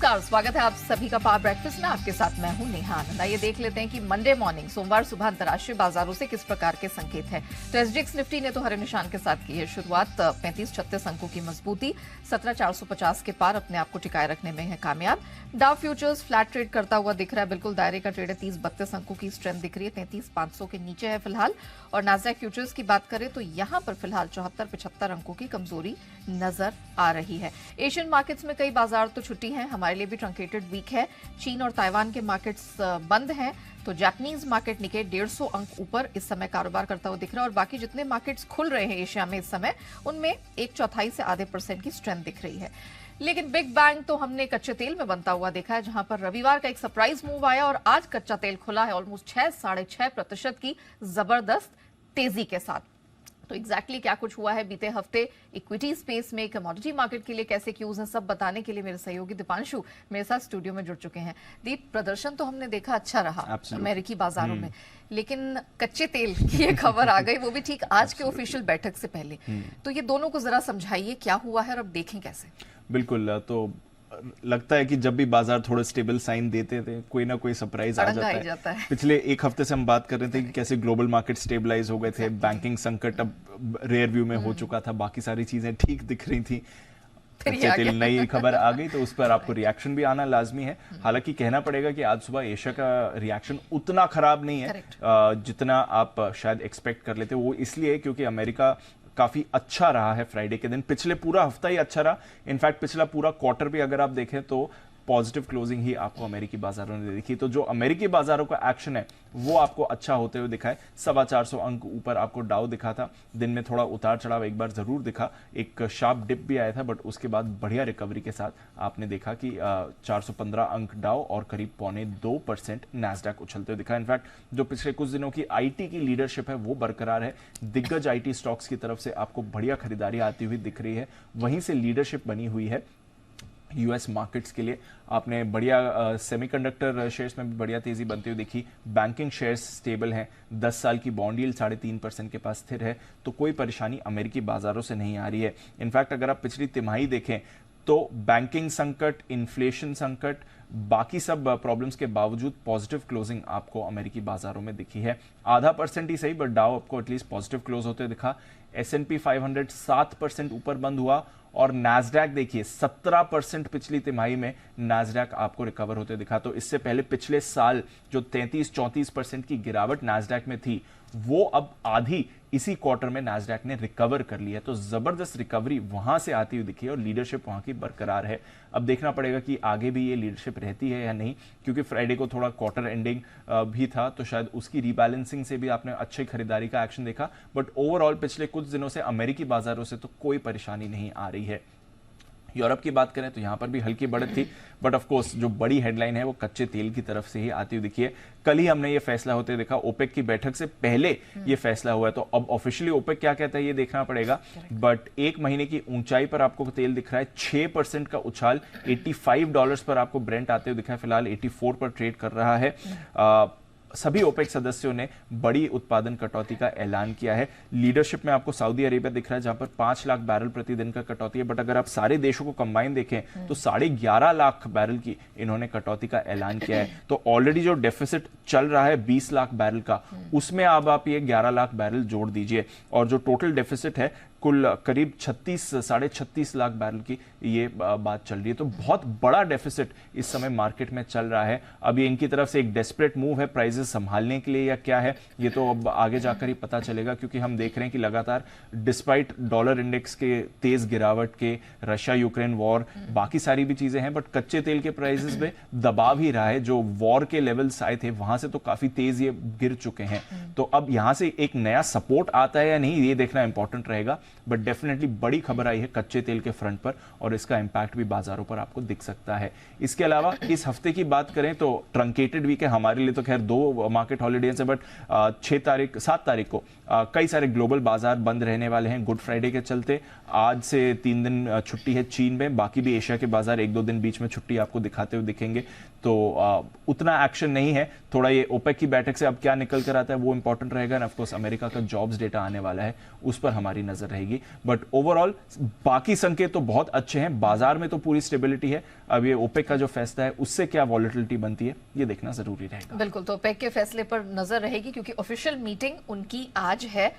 नमस्कार, स्वागत है आप सभी का पावर ब्रेकफास्ट में। आपके साथ मैं हूं नेहा आनंद। ये देख लेते हैं कि मंडे मॉर्निंग सोमवार सुबह अंतर्राष्ट्रीय बाजारों से किस प्रकार के संकेत हैं। तो एसजीएक्स निफ्टी ने तो हरे निशान के साथ की है शुरुआत। 35-36 अंकों की मजबूती, 17,450 के पार अपने आप को टिकाए रखने में है कामयाब। डाउ फ्यूचर्स फ्लैट ट्रेड करता हुआ दिख रहा है, बिल्कुल दायरे का ट्रेड है। 30-32 अंकों की स्ट्रेंथ दिख रही है, 33,500 के नीचे है फिलहाल। और नाज़डैक फ्यूचर्स की बात करें तो यहां पर फिलहाल 74-75 अंकों की कमजोरी नजर आ रही है। एशियन मार्केट्स में कई बाजार तो छुट्टी हैं, हमारे लिए भी ट्रंकेटेड वीक है। चीन और ताइवान के मार्केट्स बंद हैं, तो जापानीज मार्केट निके 150 अंक ऊपर इस समय कारोबार करता हुआ दिख रहा है। और बाकी जितने मार्केट्स खुल रहे हैं एशिया में इस समय, उनमें 1/4 से आधे % की स्ट्रेंथ दिख रही है। लेकिन बिग बैंग तो हमने कच्चे तेल में बनता हुआ देखा है, जहां पर रविवार का एक सरप्राइज मूव आया और आज कच्चा तेल खुला है ऑलमोस्ट 6-6.5% की जबरदस्त तेजी के साथ। तो एग्जैक्टली क्या कुछ हुआ है बीते हफ्ते इक्विटी स्पेस में, कमोडिटी मार्केट के लिए कैसे क्यूज हैं, सब बताने के लिए मेरे सहयोगी दीपांशु मेरे साथ स्टूडियो में जुड़ चुके हैं। दीप, प्रदर्शन तो हमने देखा अच्छा रहा अमेरिकी बाजारों में, लेकिन कच्चे तेल की ये खबर आ गई, वो भी ठीक आज के ऑफिशियल बैठक से पहले। तो ये दोनों को जरा समझाइए क्या हुआ है और अब देखें कैसे। बिल्कुल, तो लगता है कि जब भी बाजार थोड़े स्टेबल साइन देते थे, कोई ना कोई सरप्राइज आ जाता है। पिछले एक हफ्ते से हम बात कर रहे थे कि कैसे ग्लोबल मार्केट स्टेबलाइज हो गए थे, बैंकिंग संकट अब रेयर व्यू में हो चुका था, बाकी सारी चीजें ठीक दिख रही थी। कच्चे तेल नई खबर आ गई तो उस पर आपको रिएक्शन भी आना लाजमी है। हालांकि कहना पड़ेगा कि आज सुबह एशिया का रिएक्शन उतना खराब नहीं है जितना आप शायद एक्सपेक्ट कर लेते। वो इसलिए क्योंकि अमेरिका काफी अच्छा रहा है फ्राइडे के दिन, पिछले पूरा हफ्ता ही अच्छा रहा। इनफैक्ट पिछला पूरा क्वार्टर भी अगर आप देखें तो पॉजिटिव क्लोजिंग ही आपको अमेरिकी बाजारों ने देखी। तो जो अमेरिकी बाजारों का एक्शन है वो आपको अच्छा होते हुए दिखा है। 425 अंक ऊपर आपको डाउ दिखा था, दिन में थोड़ा उतार चढ़ाव एक बार जरूर दिखा, एक शार्प डिप भी आया था, बट उसके बाद बढ़िया रिकवरी के साथ आपने देखा कि 415 अंक डाउ और करीब 0.25% नैस्डैक उछलते हुए दिखा। इनफैक्ट जो पिछले कुछ दिनों की आईटी की लीडरशिप है वो बरकरार है। दिग्गज आईटी स्टॉक्स की तरफ से आपको बढ़िया खरीदारी आती हुई दिख रही है, वहीं से लीडरशिप बनी हुई है यूएस मार्केट्स के लिए। आपने बढ़िया सेमीकंडक्टर शेयर्स में भी बढ़िया तेजी बनती हुई देखी। बैंकिंग शेयर्स स्टेबल हैं, 10 साल की बॉन्ड यील्ड 3.5% के पास स्थिर है, तो कोई परेशानी अमेरिकी बाजारों से नहीं आ रही है। इनफैक्ट अगर आप पिछली तिमाही देखें तो बैंकिंग संकट, इन्फ्लेशन संकट, बाकी सब प्रॉब्लम्स के बावजूद पॉजिटिव क्लोजिंग आपको अमेरिकी बाजारों में दिखी है। आधा % ही सही, बट डाउ आपको एटलीस्ट पॉजिटिव क्लोज होते दिखा। S&P 500 7% ऊपर बंद हुआ और नैस्डैक देखिए 17% पिछली तिमाही में नैस्डैक आपको रिकवर होते दिखा। तो इससे पहले पिछले साल जो 33-34% की गिरावट नैस्डैक में थी, वो अब आधी इसी क्वार्टर में नैस्डैक ने रिकवर कर लिया है। तो जबरदस्त रिकवरी वहां से आती हुई दिखी है और लीडरशिप वहां की बरकरार है। अब देखना पड़ेगा कि आगे भी ये लीडरशिप रहती है या नहीं, क्योंकि फ्राइडे को थोड़ा क्वार्टर एंडिंग भी था, तो शायद उसकी रीबैलेंसिंग से भी आपने अच्छी खरीदारी का एक्शन देखा। बट ओवरऑल पिछले कुछ दिनों से अमेरिकी बाजारों से तो कोई परेशानी नहीं आ रही है। यूरोप की बात करें तो यहां पर भी हल्की बढ़त थी, बट ऑफ कोर्स जो बड़ी हेडलाइन है वो कच्चे तेल की तरफ से ही आती हुई दिखी है। कल ही हमने ये फैसला होते देखा, ओपेक की बैठक से पहले ये फैसला हुआ है, तो अब ऑफिशियली ओपेक क्या कहता है ये देखना पड़ेगा। बट एक महीने की ऊंचाई पर आपको तेल दिख रहा है, 6% का उछाल, $85 पर आपको ब्रेंट आते हुए दिखा है, फिलहाल 84 पर ट्रेड कर रहा है। सभी ओपेक सदस्यों ने बड़ी उत्पादन कटौती का ऐलान किया है। लीडरशिप में आपको सऊदी अरेबिया दिख रहा है जहां पर 5 लाख बैरल प्रतिदिन का कटौती है, बट अगर आप सारे देशों को कंबाइन देखें तो 11.5 लाख बैरल की इन्होंने कटौती का ऐलान किया है। तो ऑलरेडी जो डेफिसिट चल रहा है 20 लाख बैरल का, उसमें अब आप ये 11 लाख बैरल जोड़ दीजिए और जो टोटल डेफिसिट है कुल करीब 36-36.5 लाख बैरल की ये बात चल रही है। तो बहुत बड़ा डेफिसिट इस समय मार्केट में चल रहा है। अब ये इनकी तरफ से एक डेस्परेट मूव है प्राइसेस संभालने के लिए या क्या है, ये तो अब आगे जाकर ही पता चलेगा, क्योंकि हम देख रहे हैं कि लगातार डिस्पाइट डॉलर इंडेक्स के तेज गिरावट के, रशिया यूक्रेन वॉर, बाकी सारी भी चीजें हैं, बट कच्चे तेल के प्राइसेस में दबाव ही रहा है। जो वॉर के लेवल्स आए थे वहां से तो काफी तेज ये गिर चुके हैं। तो अब यहां से एक नया सपोर्ट आता है या नहीं, ये देखना इंपॉर्टेंट रहेगा। बट डेफिनेटली बड़ी खबर आई है कच्चे तेल के फ्रंट पर और इसका इंपैक्ट भी बाजारों पर आपको दिख सकता है। इसके अलावा इस हफ्ते की बात करें तो ट्रंकेटेड वीक है हमारे लिए, तो खैर 2 मार्केट हॉलीडेज है, बट 7 तारीख को कई सारे ग्लोबल बाजार बंद रहने वाले हैं गुड फ्राइडे के चलते। आज से 3 दिन छुट्टी है चीन में, बाकी भी एशिया के बाजार 1-2 दिन बीच में छुट्टी आपको दिखाते हुए दिखेंगे। तो उतना एक्शन नहीं है। थोड़ा ये ओपेक की बैठक से अब क्या निकल कर आता है वो इंपॉर्टेंट रहेगा, एंड ऑफ कोर्स अमेरिका का जॉब्स डेटा आने वाला है, उस पर हमारी नजर रहेगी। बट ओवरऑल बाकी संकेत तो बहुत अच्छे हैं, बाजार में तो पूरी स्टेबिलिटी है। अब ये ओपेक का जो फैसला है उससे क्या वॉलेटिलिटी बनती है ये देखना जरूरी रहेगा। बिल्कुल, तो ओपेक के फैसले पर नजर रहेगी क्योंकि ऑफिशियल मीटिंग उनकी आज है,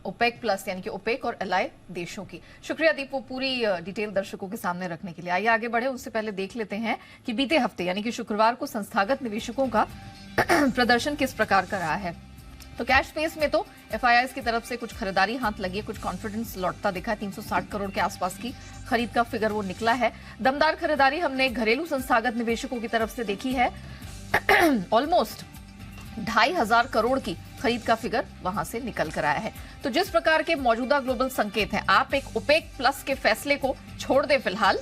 ओपेक प्लस यानी कि ओपेक और एलाय देशों की। शुक्रिया दीप, वो पूरी डिटेल दर्शकों के सामने रखने के लिए। आइए आगे बढ़े, उससे पहले देख लेते हैं कि बीते हफ्ते यानी कि शुक्रवार को संस्थागत निवेशकों का प्रदर्शन किस प्रकार का रहा है। तो कैश स्पेस में तो एफआईआईज की तरफ से कुछ खरीदारी हाथ लगी है, कुछ कॉन्फिडेंस लौटता दिखा। 360 करोड़ के आसपास की खरीद का फिगर वो निकला है। दमदार खरीदारी हमने घरेलू संस्थागत निवेशकों की तरफ से देखी है। ऑलमोस्ट 2,500 करोड़ की खरीद का फिगर वहां से निकल कर आया है। तो जिस प्रकार के मौजूदा ग्लोबल संकेत हैं, आप एक ओपेक प्लस के फैसले को छोड़ दें फिलहाल,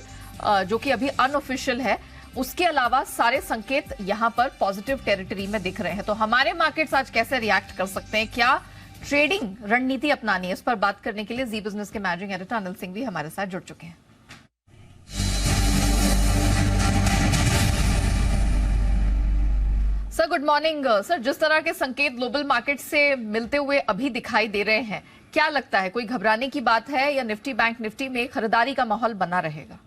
जो कि अभी अनऑफिशियल है, उसके अलावा सारे संकेत यहां पर पॉजिटिव टेरिटरी में दिख रहे हैं। तो हमारे मार्केट्स आज कैसे रिएक्ट कर सकते हैं, क्या ट्रेडिंग रणनीति अपनानी है, इस पर बात करने के लिए जी बिजनेस के मैनेजिंग एडिटर अनिल सिंह भी हमारे साथ जुड़ चुके हैं। Sir good morning. सर, जिस तरह के संकेत ग्लोबल मार्केट से मिलते हुए अभी दिखाई दे रहे हैं, क्या लगता है कोई घबराने की बात है या निफ्टी बैंक निफ्टी में खरीदारी का माहौल बना रहेगा?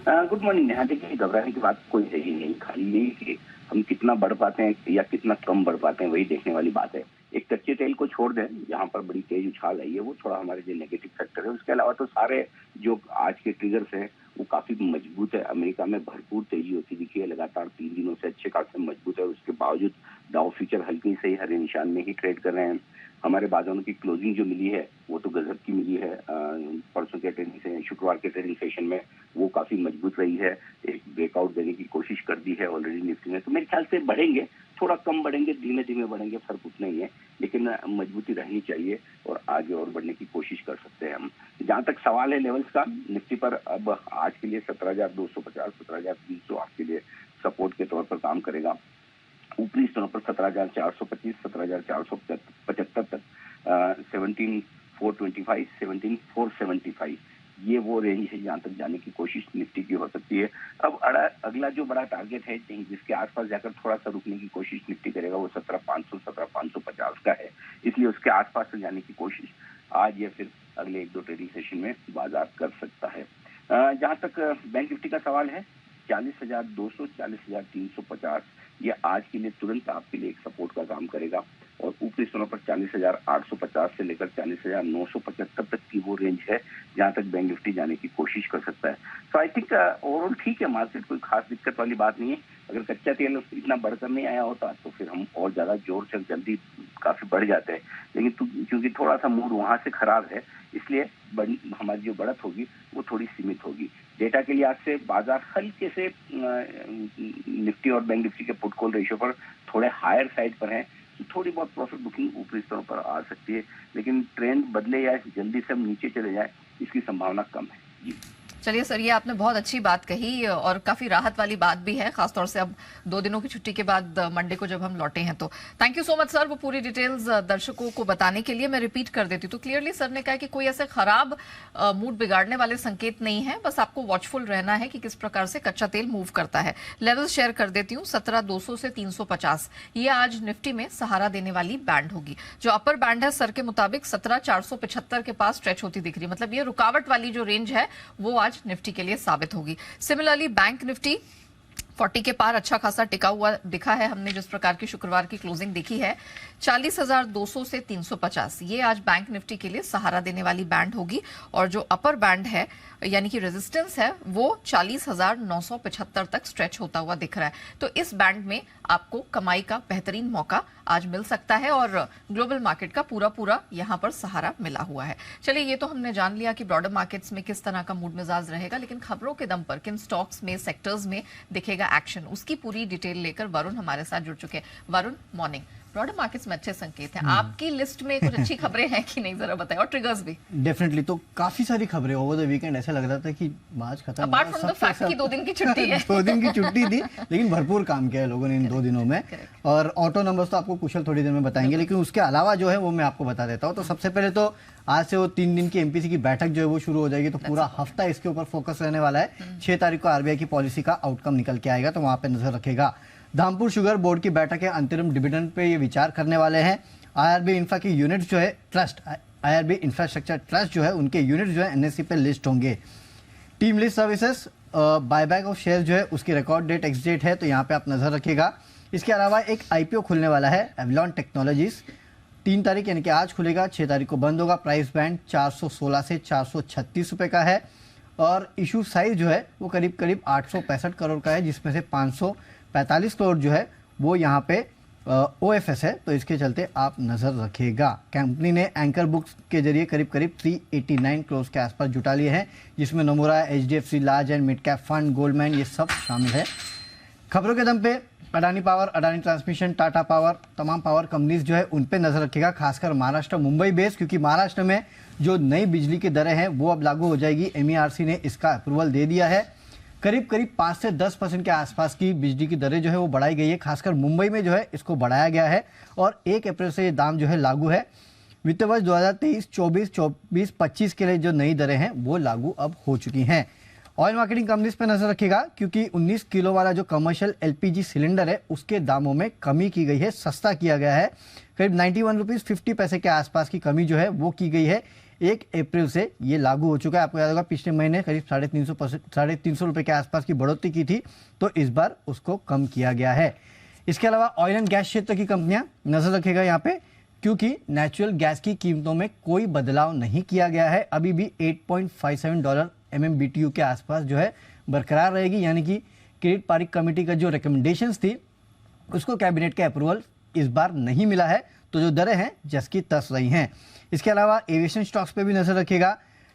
Good morning Neha. देखिए, घबराने की बात कोई सही नहीं, खाली यही कि हम कितना बढ़ पाते हैं या कितना कम बढ़ पाते हैं वही देखने वाली बात है। एक कच्चे तेल को छोड़ दें, यहाँ पर बड़ी तेज उछाल आई है, वो थोड़ा हमारे जो नेगेटिव फैक्टर है। उसके अलावा तो सारे जो आज के ट्रिगर्स हैं वो काफी मजबूत है। अमेरिका में भरपूर तेजी होती दिखी है, लगातार 3 दिनों से अच्छे खासे मजबूत है। उसके बावजूद डाउ फ्यूचर हल्के से ही हरे निशान में ही ट्रेड कर रहे हैं। हमारे बाजारों की क्लोजिंग जो मिली है वो तो गजब की मिली है। परसों के ट्रेडिंग से शुक्रवार के ट्रेडिंग सेशन में वो काफी मजबूत रही है। एक ब्रेकआउट देने की कोशिश कर दी है ऑलरेडी निफ्टी ने। तो मेरे ख्याल से बढ़ेंगे, थोड़ा कम बढ़ेंगे, धीमे धीमे बढ़ेंगे, फर्क उतना ही है, लेकिन मजबूती रहनी चाहिए और आगे और बढ़ने की कोशिश कर सकते हैं हम। जहां तक सवाल है लेवल्स का, निफ्टी पर अब आज के लिए 17,250, 17,300 आपके लिए सपोर्ट के तौर पर काम करेगा। ऊपरी स्तरों पर 17,425, 17,475 तक, 17,425, 17,475 ये वो रेंज है जहां तक जाने की कोशिश निफ्टी की हो सकती है। अब अगला जो बड़ा टारगेट है जिसके आसपास जाकर थोड़ा सा रुकने की कोशिश निफ्टी करेगा वो 17,500, 17,550 का है। इसलिए उसके आसपास से जाने की कोशिश आज या फिर अगले 1-2 ट्रेडिंग सेशन में बाजार कर सकता है। जहां तक बैंक निफ्टी का सवाल है, 40,200, 40,350 ये आज के लिए तुरंत आपके लिए एक सपोर्ट का काम करेगा और ऊपरी स्तरों पर 40,850 से लेकर 40,975 तक की वो रेंज है जहां तक बैंक निफ्टी जाने की कोशिश कर सकता है। तो आई थिंक ओवरऑल ठीक है, मार्केट कोई खास दिक्कत वाली बात नहीं है। अगर कच्चा तेल इतना बढ़कर नहीं आया होता तो फिर हम और ज्यादा जोर से जल्दी काफी बढ़ जाते हैं, लेकिन क्योंकि थोड़ा सा मूड वहां से खराब है इसलिए हमारी जो बढ़त होगी वो थोड़ी सीमित होगी। डेटा के लिए आज से बाजार हल्के से निफ्टी और बैंक निफ्टी के पुट कॉल रेशियो पर थोड़े हायर साइड पर हैं, तो थोड़ी बहुत प्रॉफिट बुकिंग ऊपरी स्तरों पर आ सकती है, लेकिन ट्रेंड बदले या जल्दी से हम नीचे चले जाए इसकी संभावना कम है। जी चलिए सर, ये आपने बहुत अच्छी बात कही और काफी राहत वाली बात भी है, खासतौर से अब 2 दिनों की छुट्टी के बाद मंडे को जब हम लौटे हैं। तो thank you so much sir, वो पूरी डिटेल्स दर्शकों को बताने के लिए। मैं रिपीट कर देती हूँ, तो क्लियरली सर ने कहा कि कोई ऐसे खराब मूड बिगाड़ने वाले संकेत नहीं है, बस आपको वॉचफुल रहना है कि किस प्रकार से कच्चा तेल मूव करता है। लेवल शेयर कर देती हूँ, 17,200 से 350 ये आज निफ्टी में सहारा देने वाली बैंड होगी। जो अपर बैंड है सर के मुताबिक 17,475 के पास स्ट्रेच होती दिख रही है, मतलब ये रुकावट वाली जो रेंज है वो आज निफ्टी के लिए साबित होगी। सिमिलरली बैंक निफ्टी 40 के पार अच्छा खासा टिका हुआ दिखा है। हमने जिस प्रकार की शुक्रवार की क्लोजिंग देखी है 40,200 से 350 ये आज बैंक निफ्टी के लिए सहारा देने वाली बैंड होगी और जो अपर बैंड है यानी कि रेजिस्टेंस है वो 40,975 तक स्ट्रेच होता हुआ दिख रहा है। तो इस बैंड में आपको कमाई का बेहतरीन मौका आज मिल सकता है और ग्लोबल मार्केट का पूरा यहां पर सहारा मिला हुआ है। चलिए, ये तो हमने जान लिया कि ब्रॉडर मार्केट्स में किस तरह का मूड मिजाज रहेगा, लेकिन खबरों के दम पर किन स्टॉक्स में, सेक्टर्स में दिखेगा एक्शन, उसकी पूरी डिटेल लेकर वरुण हमारे साथ जुड़ चुके हैं। वरुण, मॉर्निंग। ब्रॉडर मार्केट्स में अच्छे संकेत हैं, आपकी लिस्ट में कुछ अच्छी खबरें हैं कि नहीं, जरा बताएं, और ट्रिगर्स भी। डेफिनेटली, तो काफी सारी खबरें ओवर द वीकेंड ऐसा लग रहा था कि मार्च खत्म, अपार्ट फ्रॉम द फैक्ट कि 2 दिन की छुट्टी है 2 दिन की छुट्टी थी, लेकिन भरपूर काम किया है लोगों ने इन 2 दिनों में। और ऑटो नंबर्स तो आपको कुशल थोड़ी देर में बताएंगे, लेकिन उसके अलावा जो है वो मैं आपको बता देता हूँ। तो सबसे पहले तो आज से वो 3 दिन की एमपीसी की बैठक जो है वो शुरू हो जाएगी, तो पूरा हफ्ता इसके ऊपर फोकस रहने वाला है। 6 तारीख को आरबीआई की पॉलिसी का आउटकम निकल के आएगा, तो वहां पे नजर रखेगा। धामपुर शुगर बोर्ड की बैठक है, अंतरिम डिविडेंड पे ये विचार करने वाले हैं। आईआरबी इंफ्रा की यूनिट जो है ट्रस्ट, आईआरबी इंफ्रास्ट्रक्चर ट्रस्ट जो है उनके यूनिट जो है एनएससी पे लिस्ट होंगे। Team list services buyback of share जो है उसकी रिकॉर्ड डेट एक्स डेट है, तो यहाँ पे आप नजर रखिएगा। इसके अलावा एक आईपीओ खुलने वाला है एवलॉन टेक्नोलॉजीज, 3 तारीख यानी कि आज खुलेगा, 6 तारीख को बंद होगा। प्राइस बैंड 416 से 436 रुपए का है और इशू साइज जो है वो करीब करीब 865 करोड़ का है, जिसमें से 545 करोड़ जो है वो यहाँ पे OFS है, तो इसके चलते आप नजर रखिएगा। कंपनी ने एंकर बुक्स के जरिए करीब करीब 389 करोड़ के आसपास जुटा लिए हैं, जिसमें नमूरा, HDFC large and mid cap fund, Goldman, ये सब शामिल है। खबरों के दम पे Adani power, Adani transmission, Tata power, तमाम पावर कंपनीज जो है उन पे नजर रखिएगा, खासकर महाराष्ट्र, मुंबई बेस, क्योंकि महाराष्ट्र में जो नई बिजली की दरें हैं वो अब लागू हो जाएगी। MERC ने इसका अप्रूवल दे दिया है। करीब करीब 5 से 10% के आसपास की बिजली की दरें जो है वो बढ़ाई गई है, खासकर मुंबई में जो है इसको बढ़ाया गया है और 1 अप्रैल से ये दाम जो है लागू है। वित्त वर्ष 2023, 24, 24, 25 के लिए जो नई दरें हैं वो लागू अब हो चुकी हैं। ऑयल मार्केटिंग कंपनीज पे नजर रखिएगा, क्योंकि 19 किलो वाला जो कमर्शियल LPG सिलेंडर है उसके दामों में कमी की गई है, सस्ता किया गया है। करीब 91 रुपीज 50 पैसे के आसपास की कमी जो है वो की गई है। 1 अप्रैल से ये लागू हो चुका है। आपको याद होगा पिछले महीने करीब 350 रुपए के आसपास की बढ़ोतरी की थी, तो इस बार उसको कम किया गया है। इसके अलावा ऑयल एंड गैस क्षेत्र की कंपनियां नजर रखेगा यहाँ पे, क्योंकि नेचुरल गैस की कीमतों में कोई बदलाव नहीं किया गया है, अभी भी $8.57 MMBTU के आसपास जो है बरकरार रहेगी, यानी कि क्रेडिट पारिक कमेटी का जो रिकमेंडेशंस थी उसको कैबिनेट का अप्रूवल इस बार नहीं मिला है, तो जो दरें हैं जस की तस रही हैं। इसके अलावा एविएशन स्टॉक्स पे भी नजर रखिएगा,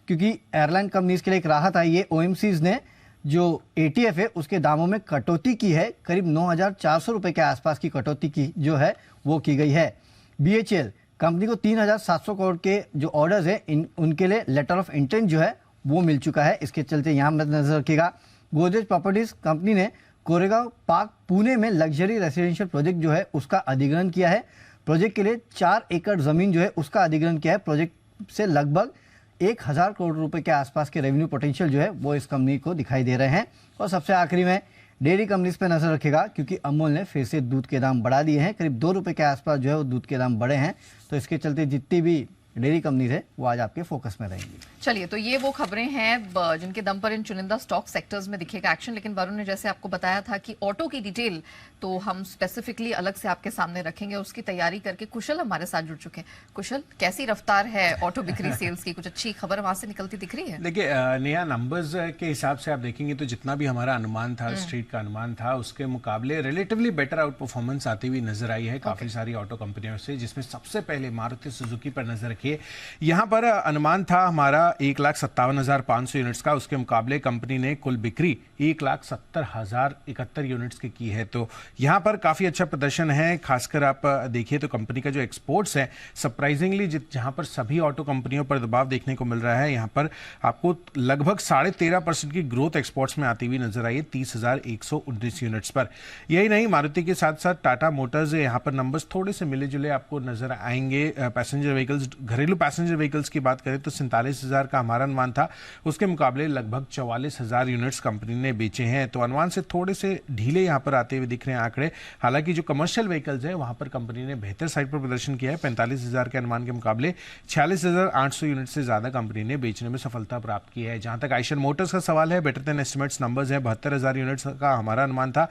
क्योंकि एयरलाइन कंपनीज के लिए एक राहत आई है। OMCs ने जो ATF है उसके दामों में कटौती की है, करीब 9,400 रुपए के आसपास की कटौती की जो है वो की गई है। BHEL कंपनी को 3,700 करोड़ के जो ऑर्डर्स है उनके लिए लेटर ऑफ इंटेंट जो है वो मिल चुका है, इसके चलते यहाँ पर नजर रखिएगा। गोदरेज प्रॉपर्टीज कंपनी ने कोरेगांव पार्क पुणे में लग्जरी रेसिडेंशियल प्रोजेक्ट जो है उसका अधिग्रहण किया है। प्रोजेक्ट के लिए 4 एकड़ जमीन जो है उसका अधिग्रहण किया है। प्रोजेक्ट से लगभग 1,000 करोड़ रुपए के आसपास के रेवेन्यू पोटेंशियल जो है वो इस कंपनी को दिखाई दे रहे हैं। और सबसे आखिरी में डेयरी कंपनीज पे नजर रखेगा, क्योंकि अमूल ने फिर से दूध के दाम बढ़ा दिए हैं, करीब 2 रुपए के आसपास जो है वो दूध के दाम बढ़े हैं, तो इसके चलते जितनी भी डेयरी कंपनीज है वो आज आपके फोकस में रहेंगी। चलिए, तो ये वो खबरें हैं जिनके दम पर इन चुनिंदा स्टॉक सेक्टर्स में दिखेगा एक्शन। लेकिन वरुण ने जैसे आपको बताया था कि ऑटो की डिटेल तो हम स्पेसिफिकली अलग से आपके सामने रखेंगे, उसकी तैयारी करके कुशल हमारे साथ जुड़ चुके हैं। कुशल, कैसी रफ्तार है ऑटो बिक्री सेल्स की? कुछ अच्छी खबर वहां से निकलती दिख रही है? देखिए, नया नंबर्स के हिसाब से आप देखेंगे तो जितना भी हमारा अनुमान था, स्ट्रीट का अनुमान था, उसके मुकाबले रिलेटिवली बेटर आउट परफॉर्मेंस आती हुई नजर आई है काफी सारी ऑटो कंपनियों से, जिसमें सबसे पहले मारुति सुजुकी पर नजर रखिए। यहाँ पर अनुमान था हमारा 1,57,500 यूनिट्स का, उसके मुकाबले कंपनी ने कुल बिक्री 1,70,071 यूनिट्स की है, तो यहाँ पर काफी अच्छा प्रदर्शन है। खासकर आप देखिए तो कंपनी का जो एक्सपोर्ट्स है सरप्राइजिंगली जहां पर सभी ऑटो कंपनियों पर दबाव देखने को मिल रहा है, यहाँ पर आपको लगभग 13.5% की ग्रोथ एक्सपोर्ट्स में आती हुई नजर आई है 30,119 यूनिट्स पर। यही नहीं, मारुति के साथ साथ टाटा मोटर्स यहाँ पर नंबर्स थोड़े से मिले जुले आपको नजर आएंगे। पैसेंजर व्हीकल्स, घरेलू पैसेंजर व्हीकल्स की बात करें तो 47,000 का हमारा अनुमान था, उसके मुकाबले लगभग 44,000 यूनिट्स कंपनी ने बेचे हैं, तो अनुमान से थोड़े से ढीले यहाँ पर आते हुए दिख रहे हैं आंकड़े। हालांकि जो कमर्शियल व्हीकल्स है वहां पर कंपनी ने बेहतर साइड पर प्रदर्शन किया है। 45,000 के अनुमान के मुकाबले 46,800 यूनिट से ज्यादा कंपनी ने बेचने में सफलता प्राप्त की है। जहां तक आइशर मोटर्स का सवाल है, बेटर देन एस्टिमेट्स नंबर्स है, 72,000 यूनिट्स का हमारा अनुमान था।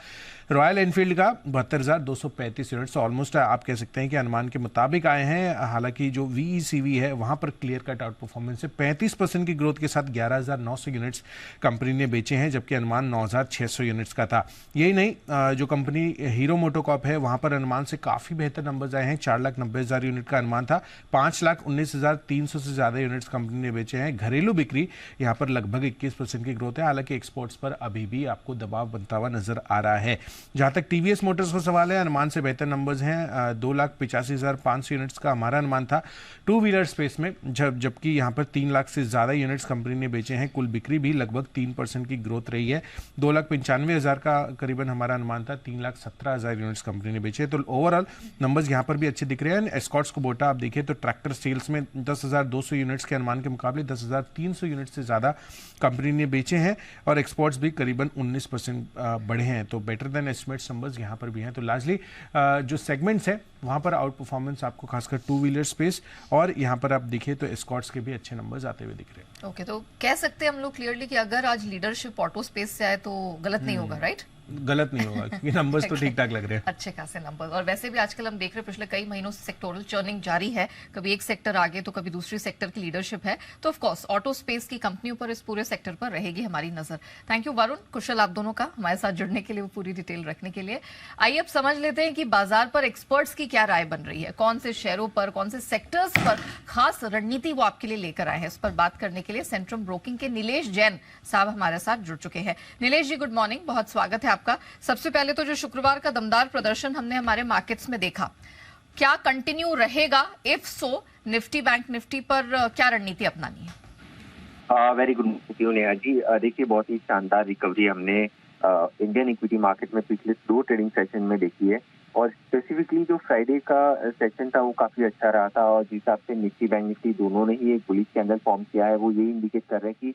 रॉयल एनफील्ड का 72,235 यूनिट्स, ऑलमोस्ट आप कह सकते हैं कि अनुमान के मुताबिक आए हैं। हालांकि जो VECV है वहां पर क्लियर कट आउट परफॉर्मेंस है, 35% की ग्रोथ के साथ 11,900 यूनिट्स कंपनी ने बेचे हैं, जबकि अनुमान 9,600 यूनिट्स का था। यही नहीं, जो कंपनी हीरो मोटोकॉर्प है वहां पर अनुमान से काफी बेहतर नंबर्स आए हैं। 4,90,000 यूनिट का अनुमान था, 5,19,300 से ज्यादा यूनिट्स कंपनी ने बेचे हैं। घरेलू बिक्री यहां पर लगभग 21% की ग्रोथ है, हालांकि एक्सपोर्ट्स पर अभी भी आपको दबाव बनता हुआ नजर आ रहा है। जहां तक TVS मोटर्स का सवाल है, अनुमान से बेहतर नंबर्स हैं, 2,85,500 यूनिट्स का हमारा अनुमान था टू व्हीलर स्पेस में, जबकि यहां पर लाख से ज़्यादा यूनिट्स कंपनी ने बेचे हैं। कुल बिक्री भी लगभग 3% की ग्रोथ रही है। 2,95,000 का करीबन हमारा अनुमान था, 3,17,000 यूनिट्स कंपनी ने बेचे। तो ओवरऑल नंबर्स यहाँ पर भी अच्छे दिख रहे हैं। एस्कॉर्ट्स कुबोटा आप देखिए तो ट्रैक्टर सेल्स में 10,200 यूनिट्स के अनुमान के मुकाबले 10,300 यूनिट से ज़्यादा कंपनी ने बेचे हैं और एक्सपोर्ट्स भी करीबन 19% बढ़े हैं। तो बेटर देन एस्टिमेट नंबर्स यहाँ पर भी हैं। तो लार्जली जो सेगमेंट्स है वहाँ पर आउट परफॉर्मेंस आपको खासकर टू व्हीलर स्पेस और यहाँ पर आप देखिए तो एस्कॉर्ट्स के भी अच्छे नंबर्स आते हुए दिख रहे हैं। ओके, तो कह सकते हैं हम लोग क्लियरली कि अगर आज लीडरशिप ऑटो स्पेस से आए तो गलत नहीं होगा, राइट? गलत नहीं होगा क्योंकि नंबर्स तो ठीक ठाक लग रहे हैं, अच्छे खासे नंबर्स। और वैसे भी आजकल हम देख रहे हैं पिछले कई महीनों से सेक्टोरल चर्निंग जारी है, कभी एक सेक्टर आगे तो कभी दूसरी सेक्टर की लीडरशिप है। तो ऑफ कोर्स ऑटो स्पेस की कंपनियों पर, इस पूरे सेक्टर पर रहेगी हमारी नजर। थैंक यू वरुण, कुशल, आप दोनों का हमारे साथ जुड़ने के लिए, वो पूरी डिटेल रखने के लिए। आइए अब समझ लेते हैं कि बाजार पर एक्सपर्ट्स की क्या राय बन रही है, कौन से शेयरों पर, कौन से सेक्टर्स पर खास रणनीति वो आपके लिए लेकर आए हैं। इस पर बात करने के लिए सेंट्रम ब्रोकिंग के नीलेश जैन साहब हमारे साथ जुड़ चुके हैं। नीलेश जी, गुड मॉर्निंग, बहुत स्वागत है आपका। सबसे पहले तो जो शुक्रवार का दमदार प्रदर्शन हमने हमारे मार्केट्स में देखा, क्या कंटिन्यू रहेगा? If so, Nifty bank Nifty पर क्या रणनीति अपनानी है? Very good morning Neha ji. देखिए, बहुत ही शानदार रिकवरी हमने इंडियन इक्विटी मार्केट में पिछले 2 ट्रेडिंग सेशन में देखी है और स्पेसिफिकली जो फ्राइडे का सेशन था वो काफी अच्छा रहा था और जिस हिसाब से निफ्टी बैंक निफ्टी दोनों ने ही एक बुलिश कैंडल फॉर्म किया है, वो यही इंडिकेट कर रहे हैं कि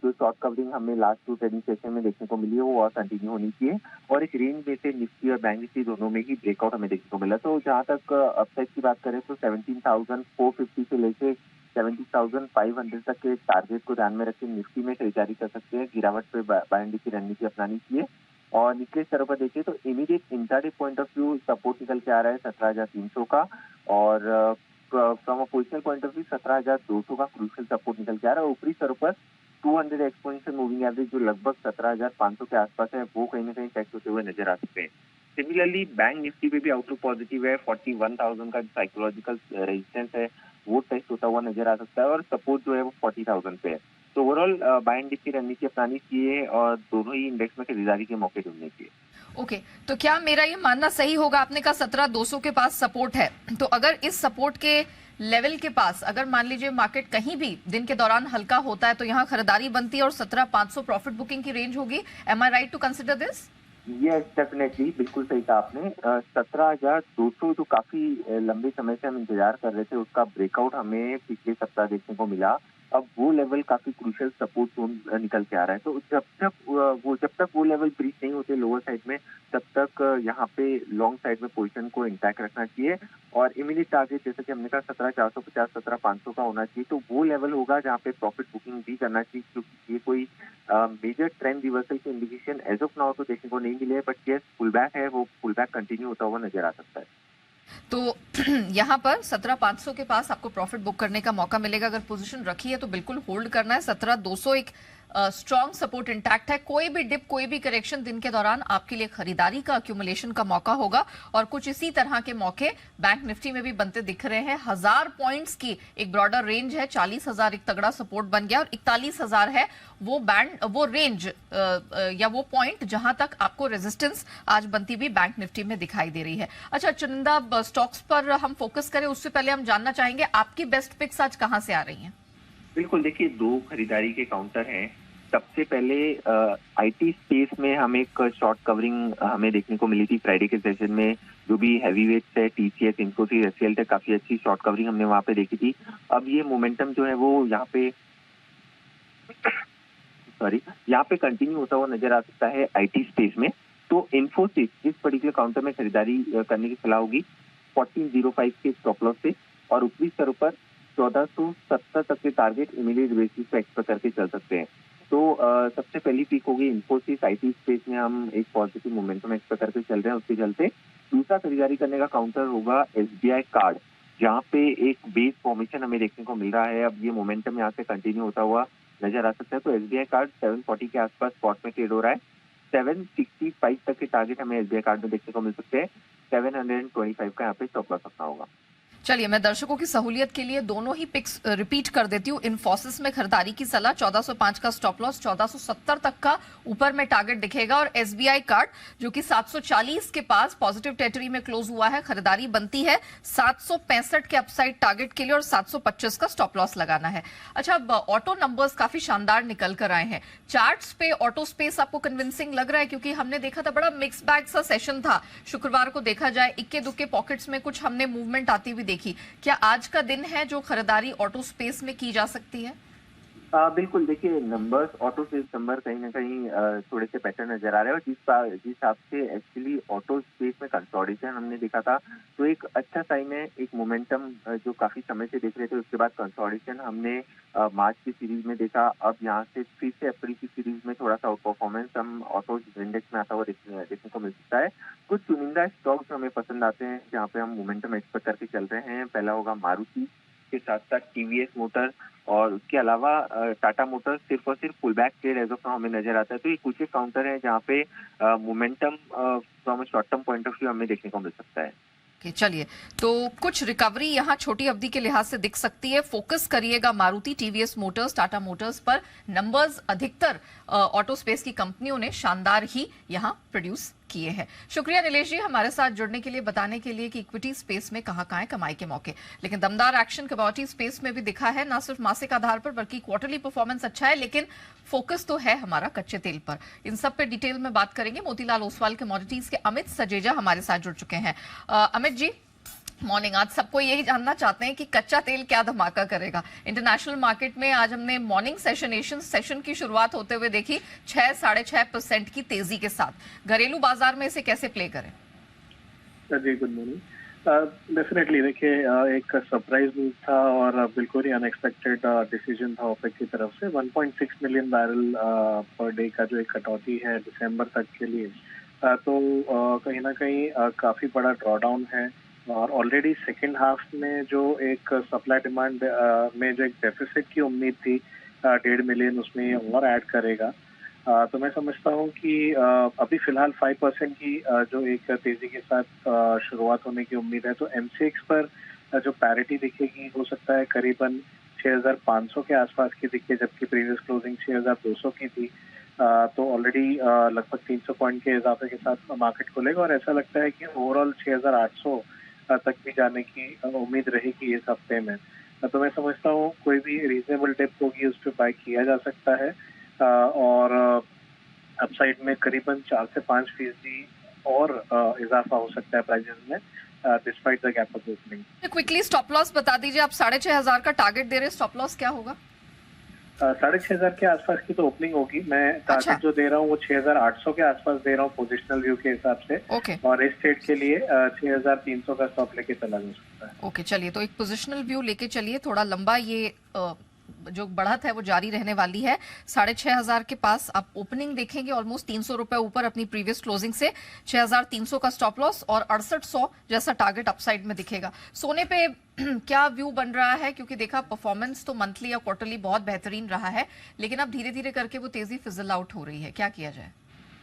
जो शॉर्ट कवरिंग हमें लास्ट 2 ट्रेडिंग सेशन में देखने को मिली है वो और कंटिन्यू होनी चाहिए और एक रेंज में से निफ्टी और बैंक निफ्टी दोनों में ही ब्रेकआउट हमें देखने को मिला। तो जहां तक अपसाइड की बात करें तो 17,450 से लेके 70,500 तक के टारगेट को ध्यान में रखकर निफ्टी में खरीदारी कर सकते हैं। गिरावट पे बाइंड की रणनीति अपनानी चाहिए और निचले स्तरों पर देखिए तो immediate intraday point of view support निकल के आ रहा है 17,300 का और from a positional point of view 17,200 का क्रूशियल सपोर्ट निकल के आ रहा है। ऊपरी स्तरों पर 200 एक्सपोनेंशियल मूविंग एवरेज जो लगभग 17,500 के आसपास है वो कहीं ना कहीं टेस्ट होते हुए नजर आ सकते हैं। सिमिलरली बैंक निफ्टी पे भी आउटलुक पॉजिटिव है। 41,000 का साइकोलॉजिकल रेजिस्टेंस है वो टेस्ट होता हुआ नजर आ सकता है और सपोर्ट जो है वो 40,000 पे है। तो ओवरऑल बाय एंड डिप की रणनीति अपनानी चाहिए और दोनों ही इंडेक्स में खरीदारी के मौके ढूंढने चाहिए। ओके, तो क्या मेरा ये मानना सही होगा, आपने कहा 17,200 के पास सपोर्ट है, तो अगर इस सपोर्ट के लेवल के पास अगर मान लीजिए मार्केट कहीं भी दिन के दौरान हल्का होता है तो यहाँ खरीदारी बनती है और 17,500 प्रॉफिट बुकिंग की रेंज होगी? Am I right to consider this? Yes, definitely, बिल्कुल सही कहा आपने। 17,200 जो काफी लंबे समय से हम इंतजार कर रहे थे उसका ब्रेकआउट हमें पिछले सप्ताह देखने को मिला। अब वो लेवल काफी क्रूशियल सपोर्ट जोन निकल के आ रहा है। तो जब तक वो लेवल ब्रीच नहीं होते लोअर साइड में तब तक यहाँ पे लॉन्ग साइड में पोजीशन को इंटैक्ट रखना चाहिए और इमीडिएट टारगेट जैसे कि हमने कहा 17,450 17,500 का होना चाहिए। तो वो लेवल होगा जहाँ पे प्रॉफिट बुकिंग भी करना चाहिए क्योंकि ये कोई मेजर ट्रेंड रिवर्सल की इंडिकेशन एज ऑफ नाउ तो देखने को नहीं मिले, बट यस पुल बैक है, वो पुल बैक कंटिन्यू होता हुआ नजर आ सकता है। तो यहाँ पर 17,500 के पास आपको प्रॉफिट बुक करने का मौका मिलेगा। अगर पोजीशन रखी है तो बिल्कुल होल्ड करना है। 17,200 एक स्ट्रॉन्ग सपोर्ट इंटैक्ट है। कोई भी डिप, कोई भी करेक्शन दिन के दौरान आपके लिए खरीदारी का, अक्यूमुलेशन का मौका होगा और कुछ इसी तरह के मौके बैंक निफ्टी में भी बनते दिख रहे हैं। 1000 पॉइंट्स की एक ब्रॉडर रेंज है, 40,000 एक तगड़ा सपोर्ट बन गया और 41,000 है वो बैंड, वो रेंज या वो पॉइंट जहां तक आपको रेजिस्टेंस आज बनती हुई बैंक निफ्टी में दिखाई दे रही है। अच्छा चुनिंदा स्टॉक्स पर हम फोकस करें उससे पहले हम जानना चाहेंगे आपकी बेस्ट पिक्स आज कहां से आ रही हैं? बिल्कुल, देखिए 2 खरीदारी के काउंटर हैं। सबसे पहले आईटी स्पेस में हम एक शॉर्ट कवरिंग हमें देखने को मिली थी फ्राइडे के सेशन में। जो भी हैवी वेट्स है टीसीएस, इन्फोसिस, एचसीएल तक काफी अच्छी शॉर्ट कवरिंग हमने वहां पे देखी थी। अब ये मोमेंटम जो है वो यहाँ पे कंटिन्यू होता हुआ नजर आ सकता है आईटी स्पेस में। तो इन्फोसिस इस पर्टिकुलर काउंटर में खरीदारी करने की सलाह होगी 1405 के स्टॉप लॉस से और ऊपरी स्तरों पर 1470 तक के टारगेट इमीडिएट बेसिस पे एक्सपेक्ट करके चल सकते हैं। तो सबसे पहली पीक होगी इन्फोसिस। आईटी स्पेस में हम एक पॉजिटिव मोमेंटम एक्सपेक्ट करके चल रहे हैं, उसके चलते दूसरा खरीदारी करने का काउंटर होगा एसबीआई कार्ड, जहाँ पे एक बेस फॉर्मेशन हमें देखने को मिल रहा है। अब ये मोमेंटम यहाँ से कंटिन्यू होता हुआ नजर आ सकता है। तो एसबीआई कार्ड 740 के आसपास स्पॉट में ट्रेड हो रहा है। 765 तक के टारगेट हमें एसबीआई कार्ड में देखने को मिल सकते हैं। 725 का यहाँ पे स्टॉप लॉस रखना होगा। चलिए, मैं दर्शकों की सहूलियत के लिए दोनों ही पिक्स रिपीट कर देती हूँ। इन्फोसिस में खरीदारी की सलाह, 1405 का स्टॉप लॉस, 1470 तक का ऊपर में टारगेट दिखेगा। और एसबीआई कार्ड जो कि 740 के पास पॉजिटिव टेरिटरी में क्लोज हुआ है, खरीदारी बनती है 765 के अपसाइड टारगेट के लिए और 725 का स्टॉप लॉस लगाना है। अच्छा, अब ऑटो नंबर्स काफी शानदार निकल कर आए हैं। चार्ट्स पे ऑटो स्पेस आपको कन्विंसिंग लग रहा है? क्योंकि हमने देखा था बड़ा मिक्स बैग सा सेशन था शुक्रवार को, देखा जाए इक्के दुक्के पॉकेट्स में कुछ हमने मूवमेंट आती हुई देखी। क्या आज का दिन है जो खरीदारी ऑटो स्पेस में की जा सकती है? बिल्कुल, देखिए नंबर्स, ऑटो सेल्स नंबर कहीं ना कहीं थोड़े से पैटर्न नजर आ रहे हैं, और जिस हिसाब से एक्चुअली ऑटो स्पेस में कंसोलिडेशन हमने देखा था, तो एक अच्छा साइन है, एक मोमेंटम जो काफी समय से देख रहे थे, उसके बाद कंसोलिडेशन हमने मार्च की सीरीज में देखा। अब यहाँ से फिर से अप्रैल की सीरीज में थोड़ा सा परफॉर्मेंस हम ऑटो इंडेक्स में आता हुआ देखने को मिल सकता है। कुछ चुनिंदा स्टॉक्स हमें पसंद आते हैं जहाँ पे हम मोमेंटम एक्सपेक्ट करके चल रहे हैं। पहला होगा मारुति, के साथ साथ टीवीएस मोटर, और उसके अलावा टाटा मोटर्स सिर्फ और सिर्फ pull back trade as of now हमें नजर आता है। तो ये कुछ एक काउंटर है जहाँ पे momentum from short term point of view हमें देखने को मिल सकता है। चलिए, तो कुछ रिकवरी यहाँ छोटी अवधि के लिहाज से दिख सकती है। फोकस करिएगा Maruti, TVS Motors, Tata Motors पर। नंबर्स अधिकतर ऑटो स्पेस की कंपनियों ने शानदार ही यहाँ प्रोड्यूस किए हैं। शुक्रिया नीलेश जी हमारे साथ जुड़ने के लिए, बताने के लिए कि इक्विटी स्पेस में कहाँ है कमाई के मौके। लेकिन दमदार एक्शन कमोडिटी स्पेस में भी दिखा है, ना सिर्फ मासिक आधार पर बल्कि क्वार्टरली परफॉर्मेंस अच्छा है, लेकिन फोकस तो है हमारा कच्चे तेल पर। इन सब पे डिटेल में बात करेंगे। मोतीलाल ओसवाल कमोडिटीज के अमित सजेजा हमारे साथ जुड़ चुके हैं। अमित जी, मॉर्निंग। आज सबको यही जानना चाहते हैं कि कच्चा तेल क्या धमाका करेगा इंटरनेशनल मार्केट में। आज हमने मॉर्निंग एशियन सेशन की शुरुआत होते हुए देखी 6-6.5% की तेजी के साथ। घरेलू बाजार में इसे कैसे प्ले करें? जी, गुड मॉर्निंग। डेफिनेटली देखिए, एक सरप्राइज न्यूज था और बिल्कुल ही अनएक्सपेक्टेड डिसीजन था ओपेक की तरफ से। 1.6 मिलियन बैरल पर डे का जो एक कटौती है दिसंबर तक के लिए, तो कहीं ना कहीं काफी बड़ा ड्रॉडाउन है। और ऑलरेडी सेकेंड हाफ में जो एक सप्लाई डिमांड में जो एक डेफिसिट की उम्मीद थी 1.5 मिलियन, उसमें और ऐड करेगा। तो मैं समझता हूँ कि अभी फिलहाल 5% की जो एक तेजी के साथ शुरुआत होने की उम्मीद है। तो एमसीएक्स पर जो पैरिटी दिखेगी, हो सकता है करीबन 6,500 के आसपास की दिखे, जबकि प्रीवियस क्लोजिंग 6,200 की थी। तो ऑलरेडी लगभग 300 पॉइंट के इजाफे के साथ मार्केट खुलेगा और ऐसा लगता है कि ओवरऑल 6,800 तक भी जाने की उम्मीद रहेगी इस हफ्ते में। तो मैं समझता हूँ कोई भी रीजनेबल डिप होगी उस पर बाय किया जा सकता है, और अपसाइड में करीबन 4 से 5% और इजाफा हो सकता है प्राइसेस में despite the gap of opening. Quickly stop loss बता दीजिए, आप 6,500 का टारगेट दे रहे हैं, स्टॉप लॉस क्या होगा? 6,500 के आसपास की तो ओपनिंग होगी। मैं टारगेट जो दे रहा हूँ वो 6,800 के आसपास दे रहा हूँ पोजिशनल व्यू के हिसाब से। और इस ट्रेड के लिए 6,300 का स्टॉप लेके चला जा सकता है। ओके, चलिए, तो एक पोजिशनल व्यू लेके चलिए। थोड़ा लंबा ये जो बढ़त है वो जारी रहने वाली है। 6,500 के पास आप ओपनिंग देखेंगे, ऑलमोस्ट 300 रुपए ऊपर अपनी प्रीवियस क्लोजिंग से। 6,300 का स्टॉप लॉस और 6,800 जैसा टारगेट अपसाइड में दिखेगा। सोने पे क्या व्यू बन रहा है? क्योंकि देखा परफॉर्मेंस तो मंथली या क्वार्टरली बहुत बेहतरीन रहा है, लेकिन अब धीरे धीरे करके वो तेजी फिजल आउट हो रही है, क्या किया जाए?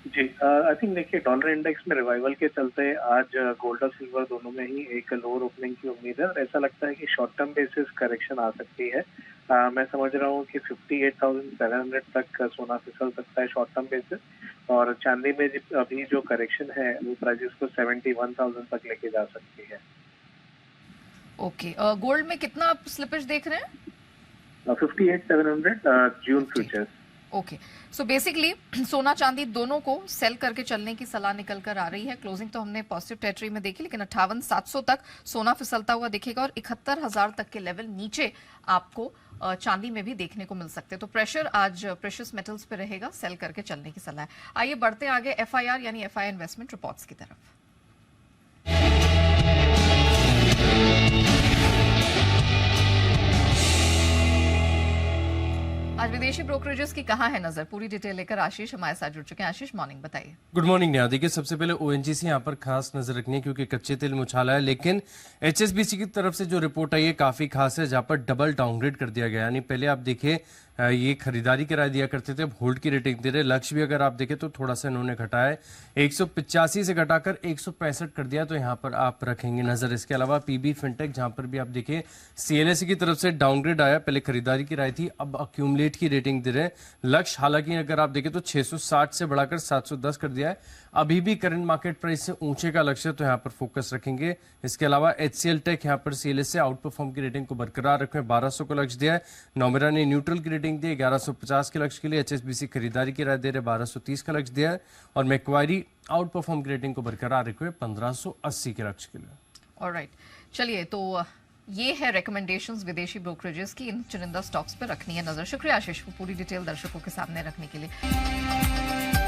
जी, आई थिंक देखिए, डॉलर इंडेक्स में रिवाइवल के चलते आज गोल्ड और सिल्वर दोनों में ही एक लोअर ओपनिंग की उम्मीद है और ऐसा लगता है कि शॉर्ट टर्म बेसिस करेक्शन आ सकती है। मैं समझ रहा हूँ कि 58,700 तक सोना फिसल सकता है शॉर्ट टर्म बेसिस, और चांदी में अभी जो करेक्शन है वो प्राइसेस को 71,000 तक लेके जा सकती है। ओके, गोल्ड में कितना आप स्लिपेज देख रहे हैं? 58,700 जून फ्यूचर्स। ओके, सो बेसिकली सोना चांदी दोनों को सेल करके चलने की सलाह निकल कर आ रही है। क्लोजिंग तो हमने पॉजिटिव टेरिटरी में देखी, लेकिन 58,700 तक सोना फिसलता हुआ दिखेगा और 71,000 तक के लेवल नीचे आपको चांदी में भी देखने को मिल सकते हैं। तो प्रेशर आज प्रेशियस मेटल्स पे रहेगा, सेल करके चलने की सलाह है। आइए बढ़ते आगे एफआईआर यानी एफआई इन्वेस्टमेंट रिपोर्ट्स की तरफ। आज विदेशी ब्रोकरेजेस की कहाँ है नजर, पूरी डिटेल लेकर आशीष हमारे साथ जुड़ चुके हैं। आशीष, मॉर्निंग, बताइए। Good morning Neha. देखिए, सबसे पहले ओएनजीसी यहाँ पर खास नजर रखनी है क्योंकि कच्चे तेल में उछाला है, लेकिन एचएसबीसी की तरफ से जो रिपोर्ट आई है काफी खास है, जहाँ पर डबल डाउनग्रेड कर दिया गया। यानी पहले आप देखिए ये खरीदारी की राय दिया करते थे, अब होल्ड की रेटिंग दे रहे। लक्ष्य भी अगर आप देखें तो थोड़ा सा इन्होंने घटाया है, 185 से घटाकर 165 कर दिया, तो यहाँ पर आप रखेंगे नजर। इसके अलावा पीबी फिनटेक, जहां पर भी आप देखें सीएलएसए की तरफ से डाउनग्रेड आया, पहले खरीदारी की राय थी, अब अक्यूमुलेट की रेटिंग दे रहे। लक्ष्य हालांकि अगर आप देखें तो 660 से बढ़ाकर 710 कर दिया है, अभी भी करंट मार्केट प्राइस से ऊंचे का लक्ष्य, तो यहाँ पर फोकस रखेंगे। इसके अलावा एचसीएल टेक यहाँ पर सीएलएसए आउट परफॉर्म की रेटिंग को बरकरार रखे, 1200 को लक्ष्य दिया है। नोमेरा ने न्यूट्रल की रेटिंग दी 1150 के लक्ष्य के लिए। एचएसबीसी खरीदारी की राय दे रहे, 1230 का लक्ष्य दिया है। और मैक्वायरी आउट परफॉर्म की रेटिंग को बरकरार रखे 1580 के लक्ष्य के लिए। ऑलराइट, चलिए तो ये है रिकमेंडेशंस विदेशी ब्रोकरेजेस की, इन चुनिंदा स्टॉक्स पर रखनी है नजर। शुक्रिया आशीष, पूरी डिटेल दर्शकों के सामने रखने के लिए।